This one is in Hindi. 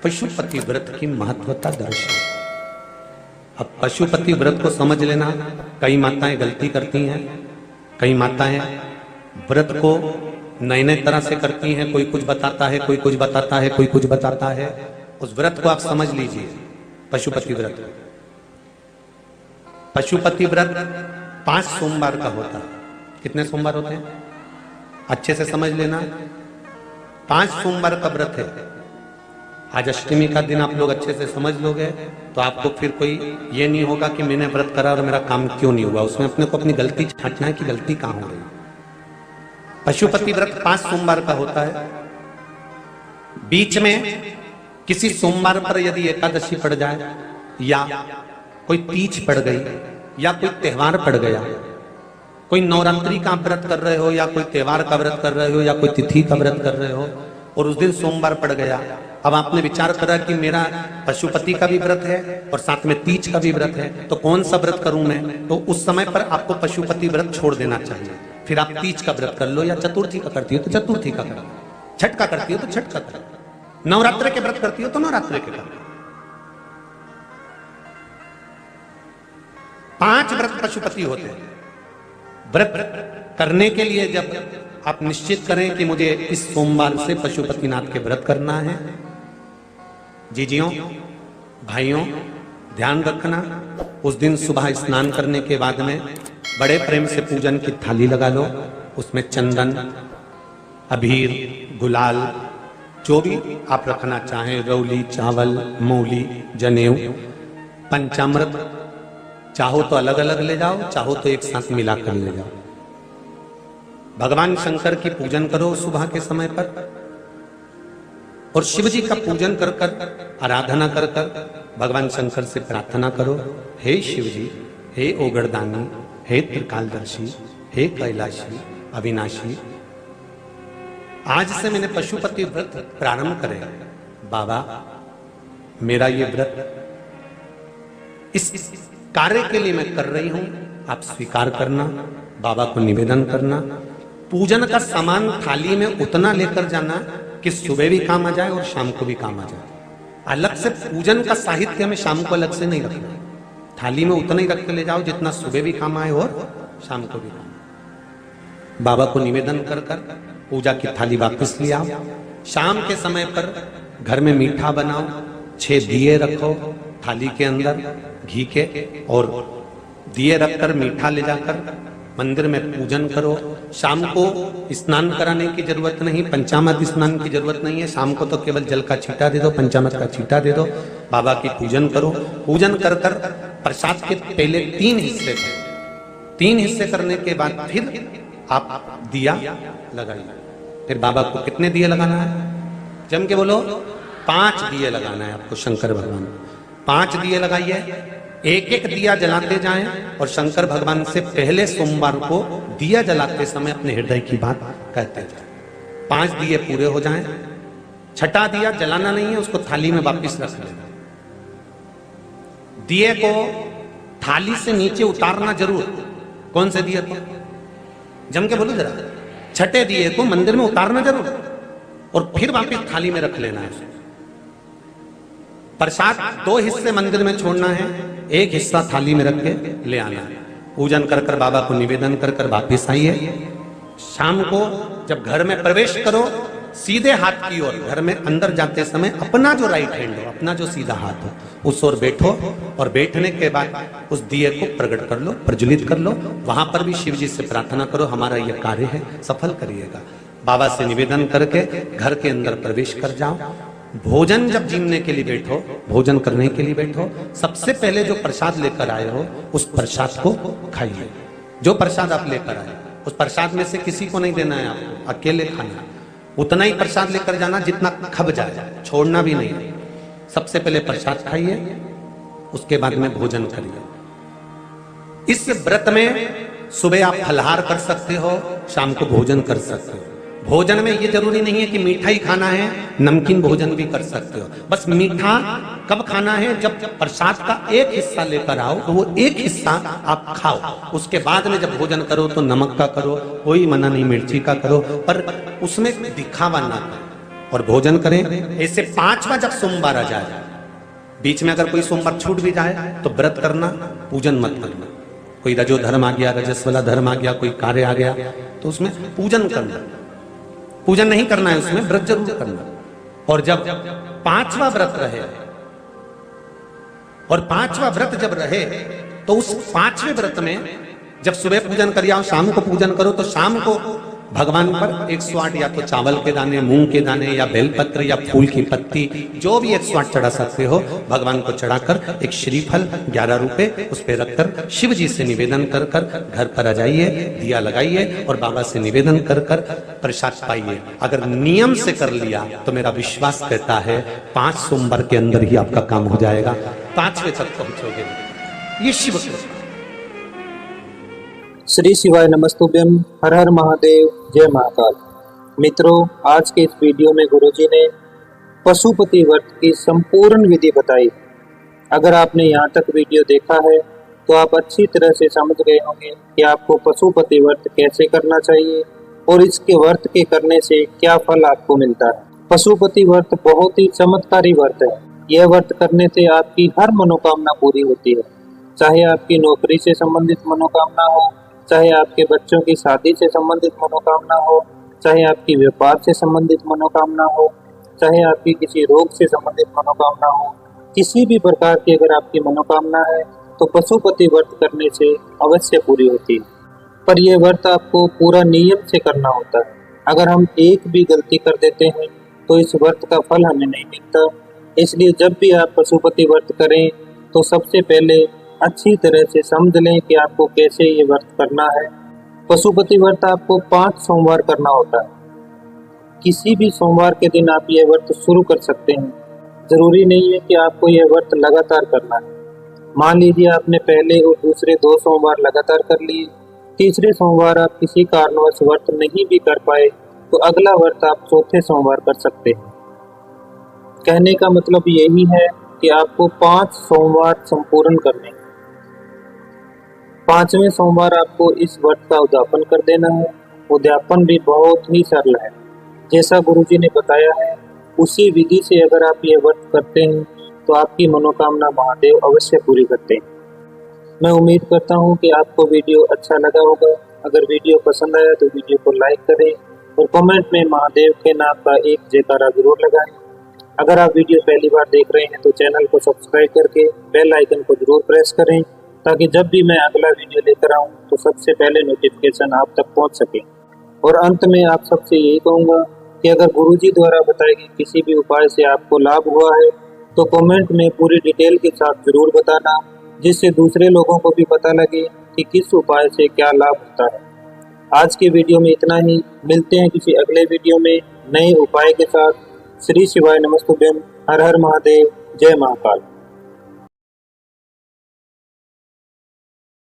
पशुपति व्रत की महत्वता दर्शाए। अब पशुपति व्रत को समझ लेना। कई माताएं गलती करती हैं, कई माताएं व्रत को नए नए तरह से करती हैं। कोई कुछ बताता है, कोई कुछ बताता है, कोई कुछ बताता है। उस व्रत को आप समझ लीजिए। पशुपति व्रत, पशुपति व्रत 5 सोमवार का होता है। कितने सोमवार होते हैं अच्छे से समझ लेना। 5 सोमवार का व्रत है। आज अष्टमी का दिन आप लोग अच्छे से समझ लोगे तो आपको फिर कोई ये नहीं होगा कि मैंने व्रत करा और मेरा काम क्यों नहीं हुआ। उसमें अपने को अपनी गलती छांटना है कि गलती कहां हो रही। पशुपति व्रत 5 सोमवार का होता है। बीच में किसी सोमवार पर यदि एकादशी पड़ जाए या कोई तीज पड़ गई या कोई त्योहार पड़ गया, कोई नवरात्रि का व्रत कर रहे हो या कोई त्योहार का व्रत कर रहे हो या कोई तिथि का व्रत कर रहे हो और उस दिन सोमवार पड़ गया, अब आपने विचार करा कि मेरा पशुपति का भी व्रत है और साथ में तीज का भी व्रत है, तो कौन सा व्रत करूं मैं। तो उस समय पर आपको पशुपति व्रत छोड़ देना चाहिए। फिर आप तीज का व्रत कर लो या चतुर्थी का करती हो तो चतुर्थी का करो, छठ का करती हो तो छठ का करो, नवरात्र के व्रत करती हो तो नवरात्र के करो। 5 व्रत पशुपति होते हैं। व्रत करने के लिए जब आप निश्चित करें कि मुझे इस सोमवार से पशुपतिनाथ के व्रत करना है, जीजियों भाइयों ध्यान रखना, उस दिन सुबह स्नान करने के बाद में बड़े प्रेम से पूजन की थाली लगा लो। उसमें चंदन, अबीर, गुलाल, जो भी आप रखना चाहें, रौली, चावल, मूली, जनेऊ, पंचामृत, चाहो तो अलग अलग ले जाओ, चाहो तो एक साथ मिलाकर ले जाओ। भगवान शंकर की पूजन करो सुबह के समय पर और शिव जी का पूजन कर कर, आराधना कर कर भगवान शंकर से प्रार्थना करो, हे शिव जी, हे ओगरदानी, हे त्रिकालदर्शी, हे कैलाशी, अविनाशी, आज से मैंने पशुपति व्रत प्रारंभ करे। बाबा मेरा ये व्रत इस कार्य के लिए मैं कर रही हूं, आप स्वीकार करना। बाबा को निवेदन करना। पूजन का सामान थाली में उतना लेकर जाना कि सुबह भी काम आ जाए और शाम को भी काम आ जाए। अलग से पूजन का साहित्य में शाम को अलग से नहीं रखना। थाली में उतना ही रख के ले जाओ जितना सुबह भी काम आए और शाम को भी काम। बाबा को निवेदन कर कर पूजा की थाली वापस ले आओ। शाम के समय पर घर में मीठा बनाओ, 6 दिए रखो थाली के अंदर घी के, और दिए रखकर मीठा ले जाकर मंदिर में पूजन करो। शाम को स्नान कराने की जरूरत नहीं, पंचामृत स्नान की जरूरत नहीं है। शाम को तो केवल जल का छींटा दे दो, पंचामृत का छींटा दे दो। बाबा की पूजन करो। पूजन कर कर प्रसाद के पहले 3 हिस्से करो। 3 हिस्से करने के बाद फिर आप दिया लगाइए। फिर बाबा को कितने दिए लगाना है? जम के बोलो, 5 दिए लगाना है आपको शंकर भगवान। 5 दिए लगाइए, एक एक दिया जलाते जाएं और शंकर भगवान से पहले सोमवार को दिया जलाते समय अपने हृदय की बात कहते जाएं। 5 दिए पूरे हो जाएं। छठा दिया जलाना नहीं है, उसको थाली में वापस रख लेना। दिए को थाली से नीचे उतारना जरूर। कौन से दिए को? जम के बोलो जरा। छठे दिए को मंदिर में उतारना जरूर और फिर वापस थाली में रख लेना है। प्रसाद 2 हिस्से मंदिर में छोड़ना है, 1 हिस्सा थाली में रख के ले आना है। पूजन कर कर बाबा को निवेदन कर कर वापिस आइए। शाम को जब घर में प्रवेश करो, सीधे हाथ की ओर घर में अंदर जाते समय अपना जो राइट हैंड हो, अपना जो सीधा हाथ हो, उस ओर बैठो और बैठने के बाद उस दिए को प्रकट कर लो, प्रज्वलित कर लो। वहां पर भी शिव जी से प्रार्थना करो, हमारा यह कार्य है सफल करिएगा। बाबा से निवेदन करके घर के अंदर प्रवेश कर जाओ। भोजन जब जीमने के लिए बैठो, भोजन करने के लिए बैठो, सबसे पहले जो प्रसाद लेकर आए हो उस प्रसाद को खाइए। जो प्रसाद आप लेकर आए उस प्रसाद में से किसी को नहीं देना है आपको, अकेले खाना। उतना ही प्रसाद लेकर जाना जितना खब जाए, छोड़ना भी नहीं। सबसे पहले प्रसाद खाइए, उसके बाद में भोजन करिए। इस व्रत में सुबह आप फलहार कर सकते हो, शाम को भोजन कर सकते हो। भोजन में ये जरूरी नहीं है कि मीठा ही खाना है, नमकीन भोजन भी कर सकते हो। बस मीठा कब खाना है? जब प्रसाद का 1 हिस्सा लेकर आओ तो वो 1 हिस्सा आप खाओ। उसके बाद में जब भोजन करो तो नमक का करो, कोई मना नहीं, मिर्ची का करो, पर उसमें दिखावा ना करो। और भोजन करें। ऐसे 5वां जब सोमवार आ जाए, बीच में अगर कोई सोमवार छूट भी जाए तो व्रत करना, पूजन मत करना। कोई रजो धर्म आ गया, रजस वाला धर्म आ गया, कोई कार्य आ गया तो उसमें पूजन करना, पूजन नहीं करना है, उसमें व्रत जरूर करना। और जब 5वां व्रत रहे, और 5वां व्रत जब रहे तो उस 5वें व्रत में जब सुबह पूजन कर आओ, शाम को पूजन करो, तो शाम को भगवान पर 108 या तो चावल के दाने, मूंग के दाने, या बेलपत्र, या फूल की पत्ती, जो भी 108 चढ़ा सकते हो भगवान को चढ़ाकर एक श्रीफल 11 रुपए उस पर रखकर शिव जी से निवेदन कर कर घर पर आ जाइए, दिया लगाइए और बाबा से निवेदन कर कर प्रसाद पाइए। अगर नियम से कर लिया तो मेरा विश्वास कहता है 5 सोमवार के अंदर ही आपका काम हो जाएगा, 5वें तक पहुंचोगे। ये शिव कृपा। श्री शिवाय नमस्तुभ्यम, हर हर महादेव, जय महाकाल। मित्रों, आज के इस वीडियो में गुरुजी ने पशुपति व्रत की संपूर्ण विधि बताई। अगर आपने यहाँ तक वीडियो देखा है तो आप अच्छी तरह से समझ गए होंगे कि आपको पशुपति व्रत कैसे करना चाहिए और इसके व्रत के करने से क्या फल आपको मिलता है। पशुपति व्रत बहुत ही चमत्कारी व्रत है। यह व्रत करने से आपकी हर मनोकामना पूरी होती है, चाहे आपकी नौकरी से संबंधित मनोकामना हो, चाहे आपके बच्चों की शादी से संबंधित मनोकामना हो, चाहे आपकी व्यापार से संबंधित मनोकामना हो, चाहे आपकी किसी रोग से संबंधित मनोकामना हो, किसी भी प्रकार की अगर आपकी मनोकामना है तो पशुपति व्रत करने से अवश्य पूरी होती है। पर यह व्रत आपको पूरा नियम से करना होता है। अगर हम एक भी गलती कर देते हैं तो इस व्रत का फल हमें नहीं मिलता। इसलिए जब भी आप पशुपति व्रत करें तो सबसे पहले अच्छी तरह से समझ लें कि आपको कैसे ये व्रत करना है। पशुपति व्रत आपको 5 सोमवार करना होता है। किसी भी सोमवार के दिन आप ये व्रत शुरू कर सकते हैं। जरूरी नहीं है कि आपको ये व्रत लगातार करना है। मान लीजिए आपने पहले और दूसरे 2 सोमवार लगातार कर लिए, तीसरे सोमवार आप किसी कारणवश व्रत नहीं भी कर पाए तो अगला व्रत आप चौथे सोमवार कर सकते हैं। कहने का मतलब यही है कि आपको 5 सोमवार संपूर्ण करने हैं। 5वें सोमवार आपको इस व्रत का उद्यापन कर देना है। उद्यापन भी बहुत ही सरल है, जैसा गुरुजी ने बताया है उसी विधि से अगर आप ये व्रत करते हैं तो आपकी मनोकामना महादेव अवश्य पूरी करते हैं। मैं उम्मीद करता हूँ कि आपको वीडियो अच्छा लगा होगा। अगर वीडियो पसंद आया तो वीडियो को लाइक करें और कमेंट में महादेव के नाम का एक जयकारा जरूर लगाएं। अगर आप वीडियो पहली बार देख रहे हैं तो चैनल को सब्सक्राइब करके बेल आइकन को जरूर प्रेस करें, ताकि जब भी मैं अगला वीडियो लेकर आऊं तो सबसे पहले नोटिफिकेशन आप तक पहुंच सके। और अंत में आप सबसे यही कहूंगा कि अगर गुरुजी द्वारा बताए गए किसी भी उपाय से आपको लाभ हुआ है तो कमेंट में पूरी डिटेल के साथ जरूर बताना, जिससे दूसरे लोगों को भी पता लगे कि किस उपाय से क्या लाभ होता है। आज के वीडियो में इतना ही। मिलते हैं किसी अगले वीडियो में नए उपाय के साथ। श्री शिवाय नमस्तुभ्यम, हर हर महादेव, जय महाकाल।